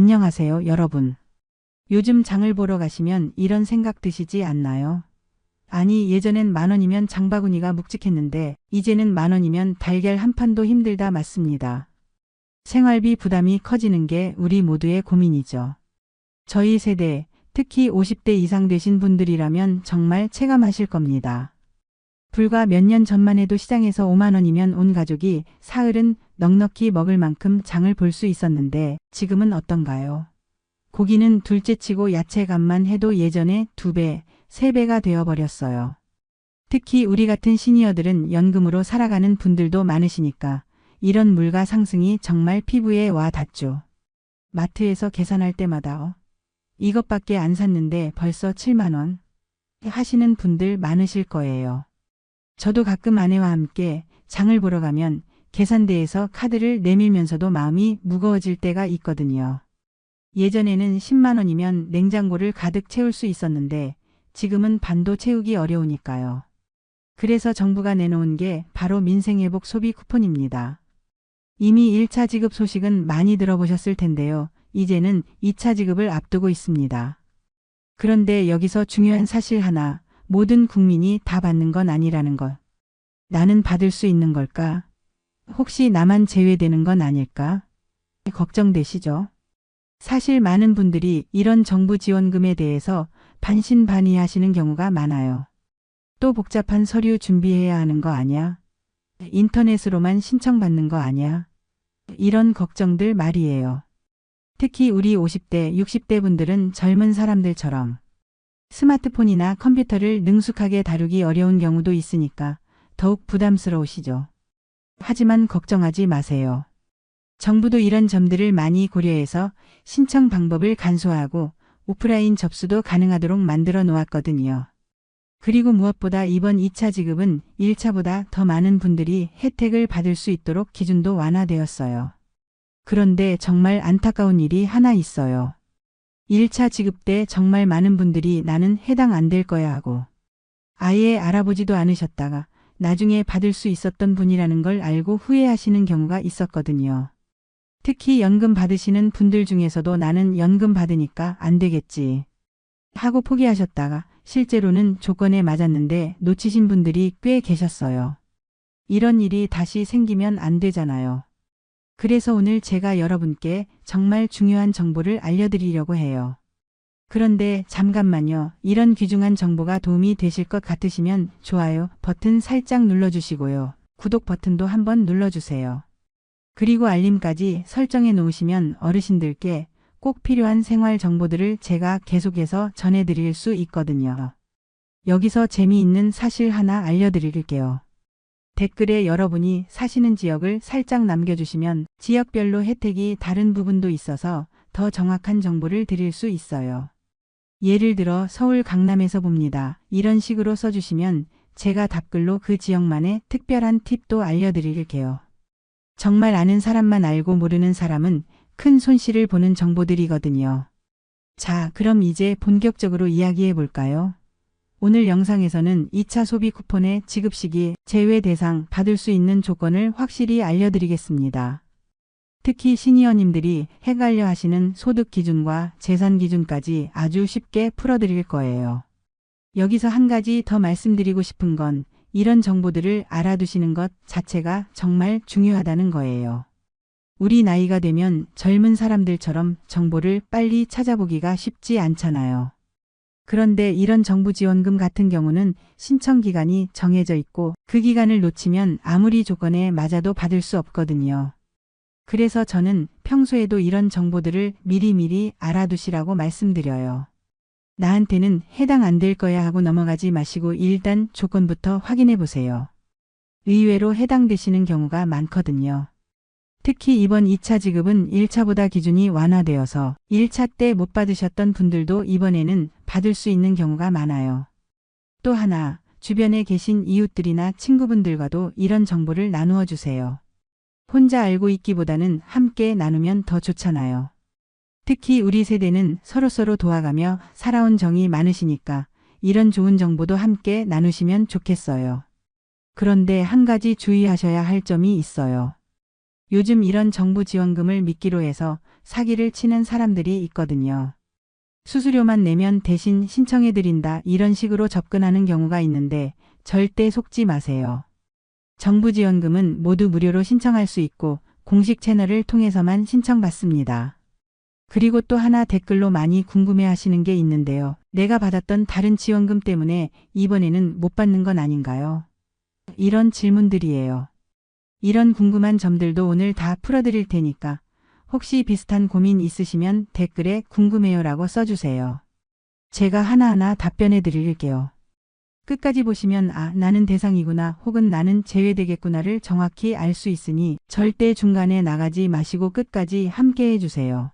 안녕하세요, 여러분. 요즘 장을 보러 가시면 이런 생각 드시지 않나요? 아니, 예전엔 10,000원이면 장바구니가 묵직했는데 이제는 10,000원이면 달걀 한 판도 힘들다 맞습니다. 생활비 부담이 커지는 게 우리 모두의 고민이죠. 저희 세대, 특히 50대 이상 되신 분들이라면 정말 체감하실 겁니다. 불과 몇 년 전만 해도 시장에서 5만 원이면 온 가족이 사흘은 넉넉히 먹을 만큼 장을 볼 수 있었는데 지금은 어떤가요? 고기는 둘째치고 야채값만 해도 예전에 2배, 3배가 되어버렸어요. 특히 우리 같은 시니어들은 연금으로 살아가는 분들도 많으시니까 이런 물가 상승이 정말 피부에 와 닿죠. 마트에서 계산할 때마다 이것밖에 안 샀는데 벌써 7만 원 하시는 분들 많으실 거예요. 저도 가끔 아내와 함께 장을 보러 가면 계산대에서 카드를 내밀면서도 마음이 무거워질 때가 있거든요. 예전에는 10만 원이면 냉장고를 가득 채울 수 있었는데 지금은 반도 채우기 어려우니까요. 그래서 정부가 내놓은 게 바로 민생회복 소비 쿠폰입니다. 이미 1차 지급 소식은 많이 들어보셨을 텐데요. 이제는 2차 지급을 앞두고 있습니다. 그런데 여기서 중요한 사실 하나, 모든 국민이 다 받는 건 아니라는 것. 나는 받을 수 있는 걸까? 혹시 나만 제외되는 건 아닐까? 걱정되시죠? 사실 많은 분들이 이런 정부 지원금에 대해서 반신반의하시는 경우가 많아요. 또 복잡한 서류 준비해야 하는 거 아냐? 인터넷으로만 신청받는 거 아냐? 이런 걱정들 말이에요. 특히 우리 50대, 60대 분들은 젊은 사람들처럼 스마트폰이나 컴퓨터를 능숙하게 다루기 어려운 경우도 있으니까 더욱 부담스러우시죠. 하지만 걱정하지 마세요. 정부도 이런 점들을 많이 고려해서 신청 방법을 간소화하고 오프라인 접수도 가능하도록 만들어 놓았거든요. 그리고 무엇보다 이번 2차 지급은 1차보다 더 많은 분들이 혜택을 받을 수 있도록 기준도 완화되었어요. 그런데 정말 안타까운 일이 하나 있어요. 1차 지급 때 정말 많은 분들이 나는 해당 안 될 거야 하고 아예 알아보지도 않으셨다가 나중에 받을 수 있었던 분이라는 걸 알고 후회하시는 경우가 있었거든요. 특히 연금 받으시는 분들 중에서도 나는 연금 받으니까 안 되겠지 하고 포기하셨다가 실제로는 조건에 맞았는데 놓치신 분들이 꽤 계셨어요. 이런 일이 다시 생기면 안 되잖아요. 그래서 오늘 제가 여러분께 정말 중요한 정보를 알려드리려고 해요. 그런데 잠깐만요. 이런 귀중한 정보가 도움이 되실 것 같으시면 좋아요 버튼 살짝 눌러주시고요. 구독 버튼도 한번 눌러주세요. 그리고 알림까지 설정해 놓으시면 어르신들께 꼭 필요한 생활 정보들을 제가 계속해서 전해드릴 수 있거든요. 여기서 재미있는 사실 하나 알려드릴게요. 댓글에 여러분이 사시는 지역을 살짝 남겨주시면 지역별로 혜택이 다른 부분도 있어서 더 정확한 정보를 드릴 수 있어요. 예를 들어 서울 강남에서 봅니다. 이런 식으로 써주시면 제가 답글로 그 지역만의 특별한 팁도 알려드릴게요. 정말 아는 사람만 알고 모르는 사람은 큰 손실을 보는 정보들이거든요. 자, 그럼 이제 본격적으로 이야기해 볼까요? 오늘 영상에서는 2차 소비 쿠폰의 지급 시기, 제외 대상, 받을 수 있는 조건을 확실히 알려드리겠습니다. 특히 시니어님들이 헷갈려 하시는 소득 기준과 재산 기준까지 아주 쉽게 풀어드릴 거예요. 여기서 한 가지 더 말씀드리고 싶은 건 이런 정보들을 알아두시는 것 자체가 정말 중요하다는 거예요. 우리 나이가 되면 젊은 사람들처럼 정보를 빨리 찾아보기가 쉽지 않잖아요. 그런데 이런 정부 지원금 같은 경우는 신청 기간이 정해져 있고 그 기간을 놓치면 아무리 조건에 맞아도 받을 수 없거든요. 그래서 저는 평소에도 이런 정보들을 미리미리 알아두시라고 말씀드려요. 나한테는 해당 안 될 거야 하고 넘어가지 마시고 일단 조건부터 확인해 보세요. 의외로 해당되시는 경우가 많거든요. 특히 이번 2차 지급은 1차보다 기준이 완화되어서 1차 때 못 받으셨던 분들도 이번에는 받을 수 있는 경우가 많아요. 또 하나, 주변에 계신 이웃들이나 친구분들과도 이런 정보를 나누어 주세요. 혼자 알고 있기보다는 함께 나누면 더 좋잖아요. 특히 우리 세대는 서로서로 도와가며 살아온 정이 많으시니까 이런 좋은 정보도 함께 나누시면 좋겠어요. 그런데 한 가지 주의하셔야 할 점이 있어요. 요즘 이런 정부 지원금을 미끼로 해서 사기를 치는 사람들이 있거든요. 수수료만 내면 대신 신청해드린다 이런 식으로 접근하는 경우가 있는데 절대 속지 마세요. 정부 지원금은 모두 무료로 신청할 수 있고 공식 채널을 통해서만 신청받습니다. 그리고 또 하나 댓글로 많이 궁금해하시는 게 있는데요. 내가 받았던 다른 지원금 때문에 이번에는 못 받는 건 아닌가요? 이런 질문들이에요. 이런 궁금한 점들도 오늘 다 풀어드릴 테니까 혹시 비슷한 고민 있으시면 댓글에 궁금해요라고 써주세요. 제가 하나하나 답변해 드릴게요. 끝까지 보시면 아, 나는 대상이구나 혹은 나는 제외되겠구나를 정확히 알 수 있으니 절대 중간에 나가지 마시고 끝까지 함께 해주세요.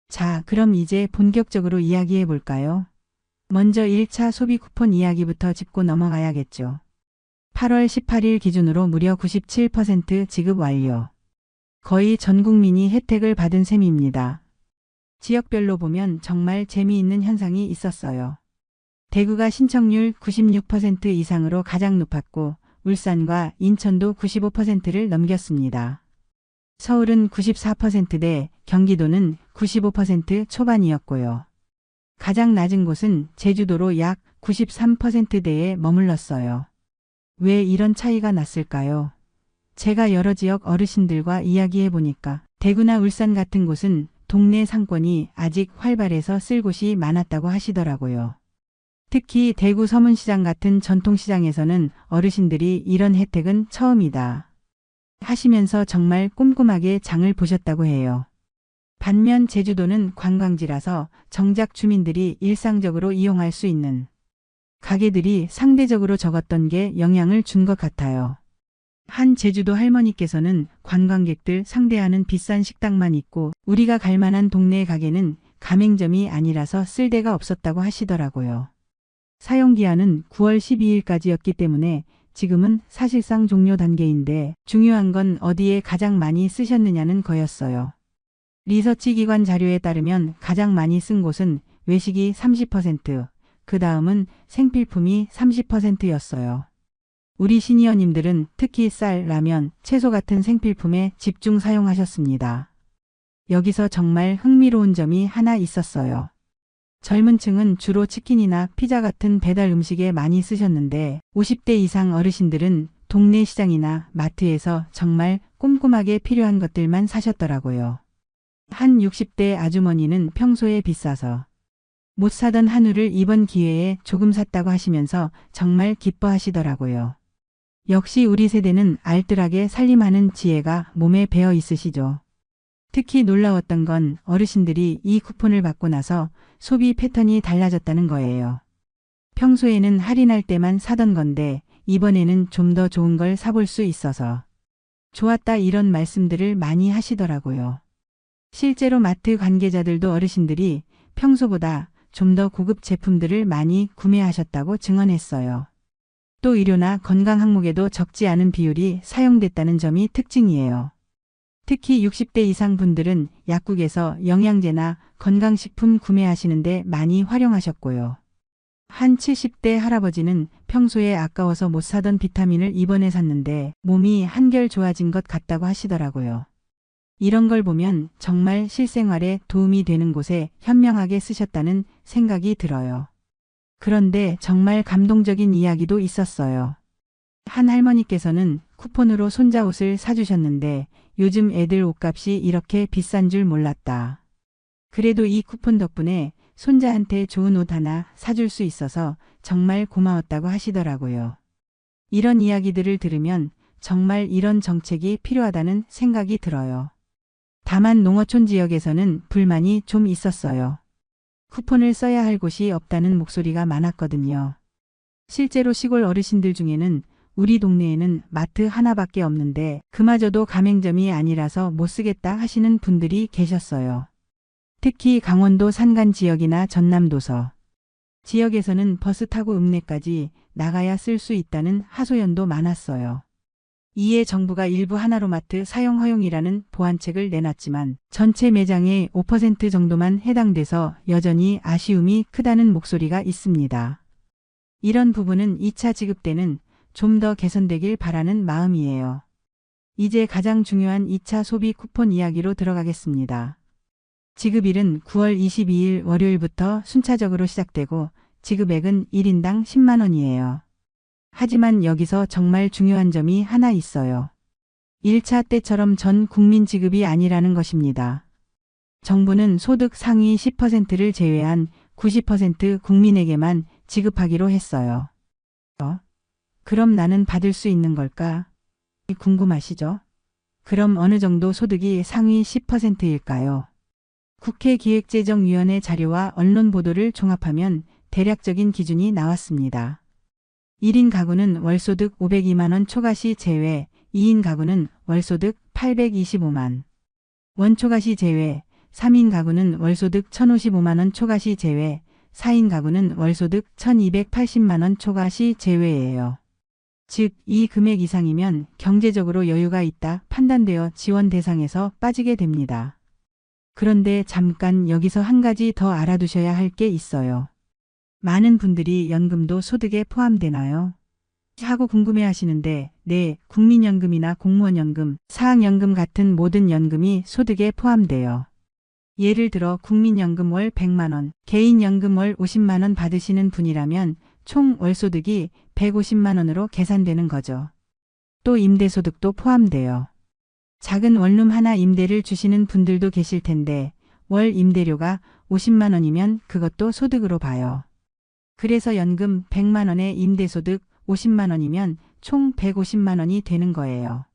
자, 그럼 이제 본격적으로 이야기해 볼까요? 먼저 1차 소비 쿠폰 이야기부터 짚고 넘어가야겠죠. 8월 18일 기준으로 무려 97% 지급 완료. 거의 전 국민이 혜택을 받은 셈입니다. 지역별로 보면 정말 재미있는 현상이 있었어요. 대구가 신청률 96% 이상으로 가장 높았고 울산과 인천도 95%를 넘겼습니다. 서울은 94%대, 경기도는 95% 초반이었고요. 가장 낮은 곳은 제주도로 약 93%대에 머물렀어요. 왜 이런 차이가 났을까요? 제가 여러 지역 어르신들과 이야기해 보니까 대구나 울산 같은 곳은 동네 상권이 아직 활발해서 쓸 곳이 많았다고 하시더라고요. 특히 대구 서문시장 같은 전통시장에서는 어르신들이 이런 혜택은 처음이다 하시면서 정말 꼼꼼하게 장을 보셨다고 해요. 반면 제주도는 관광지라서 정작 주민들이 일상적으로 이용할 수 있는 가게들이 상대적으로 적었던 게 영향을 준 것 같아요. 한 제주도 할머니께서는 관광객들 상대하는 비싼 식당만 있고 우리가 갈 만한 동네 가게는 가맹점이 아니라서 쓸 데가 없었다고 하시더라고요. 사용기한은 9월 12일까지였기 때문에 지금은 사실상 종료 단계인데 중요한 건 어디에 가장 많이 쓰셨느냐는 거였어요. 리서치 기관 자료에 따르면 가장 많이 쓴 곳은 외식이 30%, 그 다음은 생필품이 30%였어요. 우리 시니어님들은 특히 쌀, 라면, 채소 같은 생필품에 집중 사용하셨습니다. 여기서 정말 흥미로운 점이 하나 있었어요. 젊은 층은 주로 치킨이나 피자 같은 배달 음식에 많이 쓰셨는데 50대 이상 어르신들은 동네 시장이나 마트에서 정말 꼼꼼하게 필요한 것들만 사셨더라고요. 한 60대 아주머니는 평소에 비싸서 못 사던 한우를 이번 기회에 조금 샀다고 하시면서 정말 기뻐하시더라고요. 역시 우리 세대는 알뜰하게 살림하는 지혜가 몸에 배어 있으시죠. 특히 놀라웠던 건 어르신들이 이 쿠폰을 받고 나서 소비 패턴이 달라졌다는 거예요. 평소에는 할인할 때만 사던 건데 이번에는 좀 더 좋은 걸 사볼 수 있어서 좋았다 이런 말씀들을 많이 하시더라고요. 실제로 마트 관계자들도 어르신들이 평소보다 좀 더 고급 제품들을 많이 구매하셨다고 증언했어요. 또 의료나 건강 항목에도 적지 않은 비율이 사용됐다는 점이 특징이에요. 특히 60대 이상 분들은 약국에서 영양제나 건강식품 구매하시는데 많이 활용하셨고요. 한 70대 할아버지는 평소에 아까워서 못 사던 비타민을 이번에 샀는데 몸이 한결 좋아진 것 같다고 하시더라고요. 이런 걸 보면 정말 실생활에 도움이 되는 곳에 현명하게 쓰셨다는 생각이 들어요. 그런데 정말 감동적인 이야기도 있었어요. 한 할머니께서는 쿠폰으로 손자 옷을 사주셨는데 요즘 애들 옷값이 이렇게 비싼 줄 몰랐다. 그래도 이 쿠폰 덕분에 손자한테 좋은 옷 하나 사줄 수 있어서 정말 고마웠다고 하시더라고요. 이런 이야기들을 들으면 정말 이런 정책이 필요하다는 생각이 들어요. 다만 농어촌 지역에서는 불만이 좀 있었어요. 쿠폰을 써야 할 곳이 없다는 목소리가 많았거든요. 실제로 시골 어르신들 중에는 우리 동네에는 마트 하나밖에 없는데 그마저도 가맹점이 아니라서 못 쓰겠다 하시는 분들이 계셨어요. 특히 강원도 산간 지역이나 전남도서 지역에서는 버스 타고 읍내까지 나가야 쓸 수 있다는 하소연도 많았어요. 이에 정부가 일부 하나로마트 사용 허용이라는 보완책을 내놨지만 전체 매장의 5% 정도만 해당돼서 여전히 아쉬움이 크다는 목소리가 있습니다. 이런 부분은 2차 지급 때는 좀 더 개선되길 바라는 마음이에요. 이제 가장 중요한 2차 소비 쿠폰 이야기로 들어가겠습니다. 지급일은 9월 22일 월요일부터 순차적으로 시작되고 지급액은 1인당 10만 원이에요. 하지만 여기서 정말 중요한 점이 하나 있어요. 1차 때처럼 전 국민 지급이 아니라는 것입니다. 정부는 소득 상위 10%를 제외한 90% 국민에게만 지급하기로 했어요. 그럼 나는 받을 수 있는 걸까? 궁금하시죠? 그럼 어느 정도 소득이 상위 10%일까요? 국회 기획재정위원회 자료와 언론 보도를 종합하면 대략적인 기준이 나왔습니다. 1인 가구는 월소득 502만 원 초과시 제외, 2인 가구는 월소득 825만 원 초과시 제외, 3인 가구는 월소득 1,055만 원 초과시 제외, 4인 가구는 월소득 1,280만 원 초과시 제외예요. 즉, 이 금액 이상이면 경제적으로 여유가 있다 판단되어 지원 대상에서 빠지게 됩니다. 그런데 잠깐 여기서 한 가지 더 알아두셔야 할 게 있어요. 많은 분들이 연금도 소득에 포함되나요? 하고 궁금해하시는데, 네, 국민연금이나 공무원연금, 사학연금 같은 모든 연금이 소득에 포함돼요. 예를 들어 국민연금 월 100만 원, 개인연금 월 50만 원 받으시는 분이라면 총 월소득이 150만 원으로 계산되는 거죠. 또 임대소득도 포함돼요. 작은 원룸 하나 임대를 주시는 분들도 계실 텐데 월 임대료가 50만 원이면 그것도 소득으로 봐요. 그래서 연금 100만 원에 임대소득 50만 원이면 총 150만 원이 되는 거예요.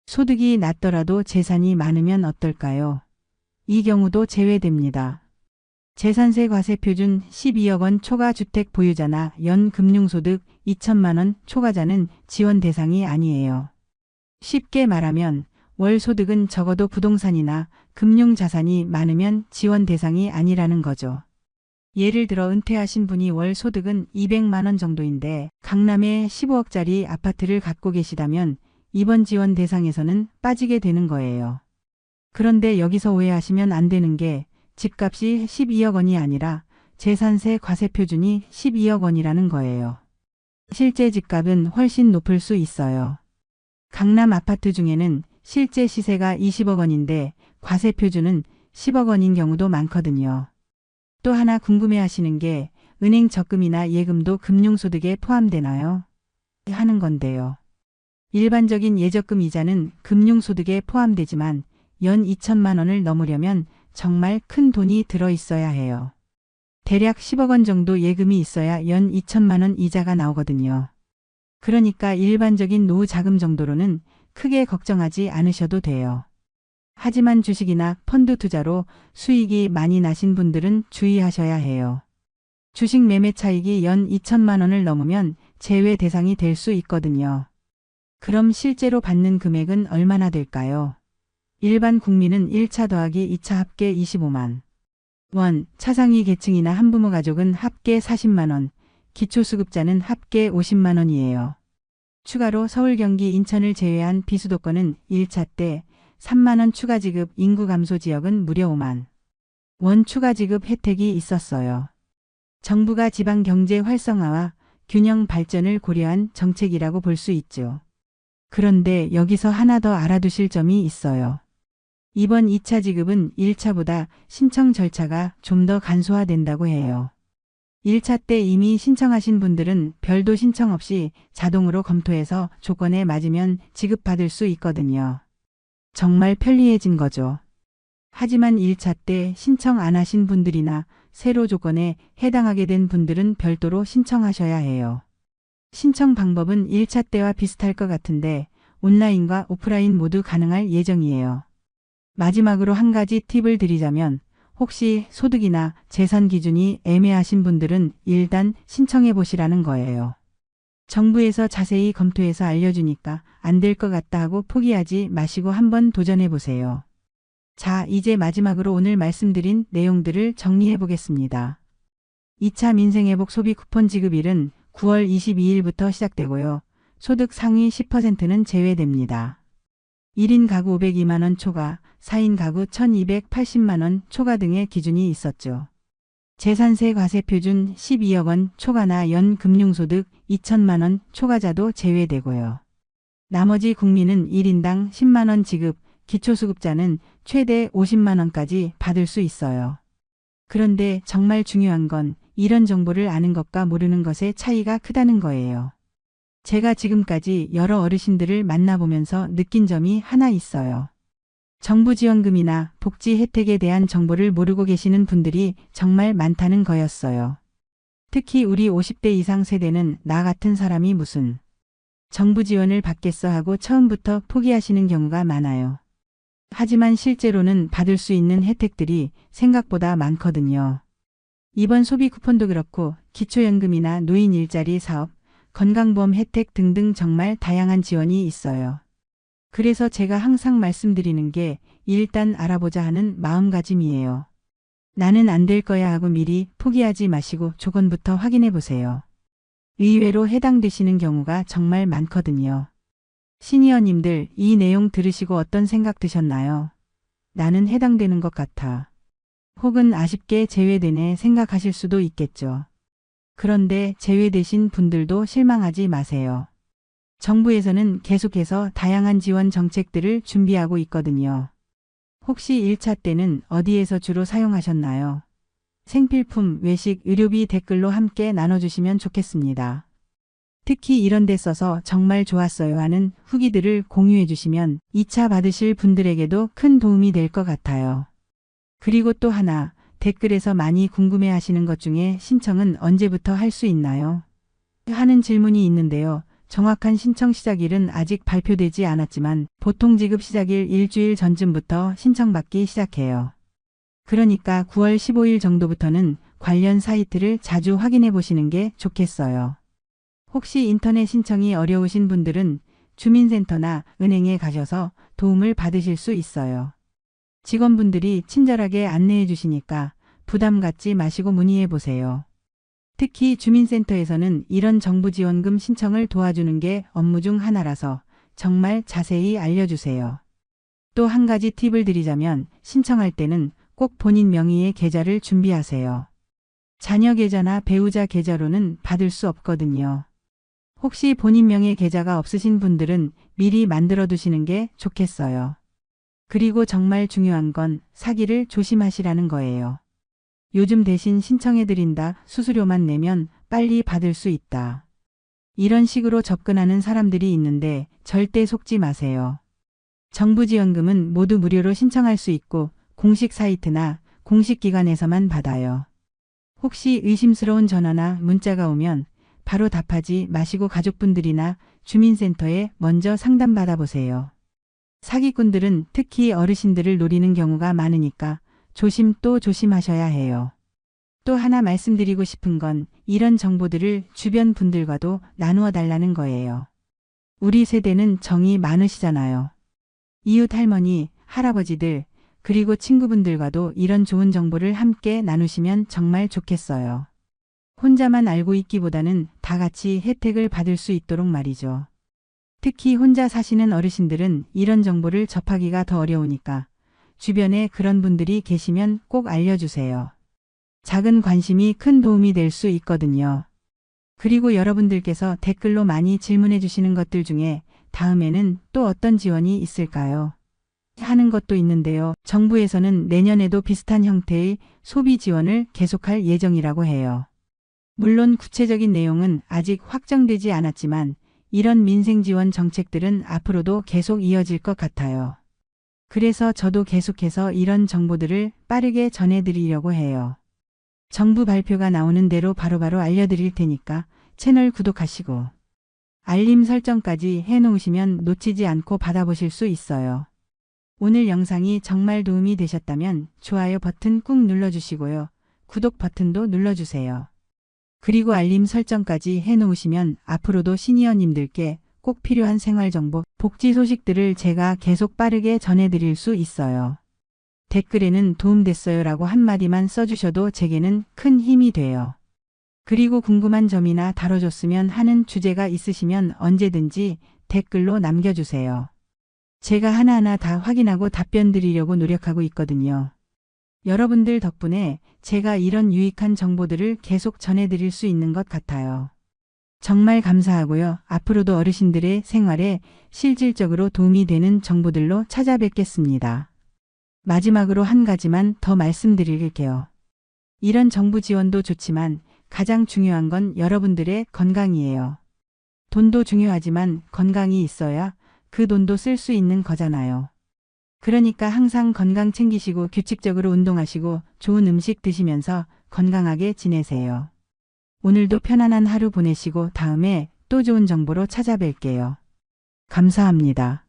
소득이 낮더라도 재산이 많으면 어떨까요? 이 경우도 제외됩니다. 재산세 과세 표준 12억 원 초과 주택 보유자나 연 금융소득 2천만 원 초과자는 지원 대상이 아니에요. 쉽게 말하면 월 소득은 적어도 부동산이나 금융자산이 많으면 지원 대상이 아니라는 거죠. 예를 들어 은퇴하신 분이 월 소득은 200만 원 정도인데 강남에 15억짜리 아파트를 갖고 계시다면 이번 지원 대상에서는 빠지게 되는 거예요. 그런데 여기서 오해하시면 안 되는 게 집값이 12억 원이 아니라 재산세 과세 표준이 12억 원이라는 거예요. 실제 집값은 훨씬 높을 수 있어요. 강남 아파트 중에는 실제 시세가 20억 원인데 과세 표준은 10억 원인 경우도 많거든요. 또 하나 궁금해하시는 게 은행 적금이나 예금도 금융소득에 포함되나요? 하는 건데요. 일반적인 예적금 이자는 금융소득에 포함되지만 연 2천만 원을 넘으려면 정말 큰 돈이 들어있어야 해요. 대략 10억 원 정도 예금이 있어야 연 2천만 원 이자가 나오거든요. 그러니까 일반적인 노후 자금 정도로는 크게 걱정하지 않으셔도 돼요. 하지만 주식이나 펀드 투자로 수익이 많이 나신 분들은 주의하셔야 해요. 주식 매매 차익이 연 2천만 원을 넘으면 제외 대상이 될 수 있거든요. 그럼 실제로 받는 금액은 얼마나 될까요? 일반 국민은 1차 더하기 2차 합계 25만 원, 차상위 계층이나 한부모 가족은 합계 40만 원, 기초수급자는 합계 50만 원이에요. 추가로 서울, 경기, 인천을 제외한 비수도권은 1차 때 3만 원 추가 지급, 인구 감소 지역은 무려 5만 원 추가 지급 혜택이 있었어요. 정부가 지방 경제 활성화와 균형 발전을 고려한 정책이라고 볼 수 있죠. 그런데 여기서 하나 더 알아두실 점이 있어요. 이번 2차 지급은 1차보다 신청 절차가 좀 더 간소화된다고 해요. 1차 때 이미 신청하신 분들은 별도 신청 없이 자동으로 검토해서 조건에 맞으면 지급받을 수 있거든요. 정말 편리해진 거죠. 하지만 1차 때 신청 안 하신 분들이나 세로 조건에 해당하게 된 분들은 별도로 신청하셔야 해요. 신청 방법은 1차 때와 비슷할 것 같은데 온라인과 오프라인 모두 가능할 예정이에요. 마지막으로 한 가지 팁을 드리자면 혹시 소득이나 재산 기준이 애매하신 분들은 일단 신청해 보시라는 거예요. 정부에서 자세히 검토해서 알려주니까 안 될 것 같다 하고 포기하지 마시고 한번 도전해 보세요. 자, 이제 마지막으로 오늘 말씀드린 내용들을 정리해 보겠습니다. 2차 민생회복 소비 쿠폰 지급일은 9월 22일부터 시작되고요. 소득 상위 10%는 제외됩니다. 1인 가구 502만 원 초과, 4인 가구 1280만 원 초과 등의 기준이 있었죠. 재산세 과세 표준 12억 원 초과나 연 금융소득 2천만 원 초과자도 제외되고요. 나머지 국민은 1인당 10만 원 지급, 기초수급자는 최대 50만 원까지 받을 수 있어요. 그런데 정말 중요한 건 이런 정보를 아는 것과 모르는 것의 차이가 크다는 거예요. 제가 지금까지 여러 어르신들을 만나보면서 느낀 점이 하나 있어요. 정부 지원금이나 복지 혜택에 대한 정보를 모르고 계시는 분들이 정말 많다는 거였어요. 특히 우리 50대 이상 세대는 나 같은 사람이 무슨 정부 지원을 받겠어 하고 처음부터 포기하시는 경우가 많아요. 하지만 실제로는 받을 수 있는 혜택들이 생각보다 많거든요. 이번 소비 쿠폰도 그렇고 기초연금이나 노인 일자리 사업, 건강보험 혜택 등등 정말 다양한 지원이 있어요. 그래서 제가 항상 말씀드리는 게 일단 알아보자 하는 마음가짐이에요. 나는 안 될 거야 하고 미리 포기하지 마시고 조건부터 확인해 보세요. 의외로 해당되시는 경우가 정말 많거든요. 시니어님들 이 내용 들으시고 어떤 생각 드셨나요? 나는 해당되는 것 같아. 혹은 아쉽게 제외되네 생각하실 수도 있겠죠. 그런데 제외되신 분들도 실망하지 마세요. 정부에서는 계속해서 다양한 지원 정책들을 준비하고 있거든요. 혹시 1차 때는 어디에서 주로 사용하셨나요? 생필품, 외식, 의료비 댓글로 함께 나눠주시면 좋겠습니다. 특히 이런 데 써서 정말 좋았어요 하는 후기들을 공유해 주시면 2차 받으실 분들에게도 큰 도움이 될 것 같아요. 그리고 또 하나, 댓글에서 많이 궁금해 하시는 것 중에 신청은 언제부터 할 수 있나요? 하는 질문이 있는데요. 정확한 신청 시작일은 아직 발표되지 않았지만 보통 지급 시작일 일주일 전쯤부터 신청받기 시작해요. 그러니까 9월 15일 정도부터는 관련 사이트를 자주 확인해 보시는 게 좋겠어요. 혹시 인터넷 신청이 어려우신 분들은 주민센터나 은행에 가셔서 도움을 받으실 수 있어요. 직원분들이 친절하게 안내해 주시니까 부담 갖지 마시고 문의해 보세요. 특히 주민센터에서는 이런 정부 지원금 신청을 도와주는 게 업무 중 하나라서 정말 자세히 알려주세요. 또 한 가지 팁을 드리자면 신청할 때는 꼭 본인 명의의 계좌를 준비하세요. 자녀 계좌나 배우자 계좌로는 받을 수 없거든요. 혹시 본인 명의 계좌가 없으신 분들은 미리 만들어 두시는 게 좋겠어요. 그리고 정말 중요한 건 사기를 조심하시라는 거예요. 요즘 대신 신청해드린다, 수수료만 내면 빨리 받을 수 있다. 이런 식으로 접근하는 사람들이 있는데 절대 속지 마세요. 정부 지원금은 모두 무료로 신청할 수 있고 공식 사이트나 공식 기관에서만 받아요. 혹시 의심스러운 전화나 문자가 오면 바로 답하지 마시고 가족분들이나 주민센터에 먼저 상담받아 보세요. 사기꾼들은 특히 어르신들을 노리는 경우가 많으니까 조심 또 조심하셔야 해요. 또 하나 말씀드리고 싶은 건 이런 정보들을 주변 분들과도 나누어 달라는 거예요. 우리 세대는 정이 많으시잖아요. 이웃 할머니, 할아버지들, 그리고 친구분들과도 이런 좋은 정보를 함께 나누시면 정말 좋겠어요. 혼자만 알고 있기보다는 다 같이 혜택을 받을 수 있도록 말이죠. 특히 혼자 사시는 어르신들은 이런 정보를 접하기가 더 어려우니까 주변에 그런 분들이 계시면 꼭 알려주세요. 작은 관심이 큰 도움이 될 수 있거든요. 그리고 여러분들께서 댓글로 많이 질문해 주시는 것들 중에 다음에는 또 어떤 지원이 있을까요? 하는 것도 있는데요. 정부에서는 내년에도 비슷한 형태의 소비 지원을 계속할 예정이라고 해요. 물론 구체적인 내용은 아직 확정되지 않았지만 이런 민생 지원 정책들은 앞으로도 계속 이어질 것 같아요. 그래서 저도 계속해서 이런 정보들을 빠르게 전해드리려고 해요. 정부 발표가 나오는 대로 바로바로 알려드릴 테니까 채널 구독하시고 알림 설정까지 해놓으시면 놓치지 않고 받아보실 수 있어요. 오늘 영상이 정말 도움이 되셨다면 좋아요 버튼 꾹 눌러주시고요. 구독 버튼도 눌러주세요. 그리고 알림 설정까지 해놓으시면 앞으로도 시니어님들께 꼭 필요한 생활정보, 복지 소식들을 제가 계속 빠르게 전해드릴 수 있어요. 댓글에는 도움됐어요 라고 한마디만 써주셔도 제게는 큰 힘이 돼요. 그리고 궁금한 점이나 다뤄줬으면 하는 주제가 있으시면 언제든지 댓글로 남겨주세요. 제가 하나하나 다 확인하고 답변 드리려고 노력하고 있거든요. 여러분들 덕분에 제가 이런 유익한 정보들을 계속 전해드릴 수 있는 것 같아요. 정말 감사하고요. 앞으로도 어르신들의 생활에 실질적으로 도움이 되는 정보들로 찾아뵙겠습니다. 마지막으로 한 가지만 더 말씀드릴게요. 이런 정부 지원도 좋지만 가장 중요한 건 여러분들의 건강이에요. 돈도 중요하지만 건강이 있어야 그 돈도 쓸 수 있는 거잖아요. 그러니까 항상 건강 챙기시고 규칙적으로 운동하시고 좋은 음식 드시면서 건강하게 지내세요. 오늘도 편안한 하루 보내시고 다음에 또 좋은 정보로 찾아뵐게요. 감사합니다.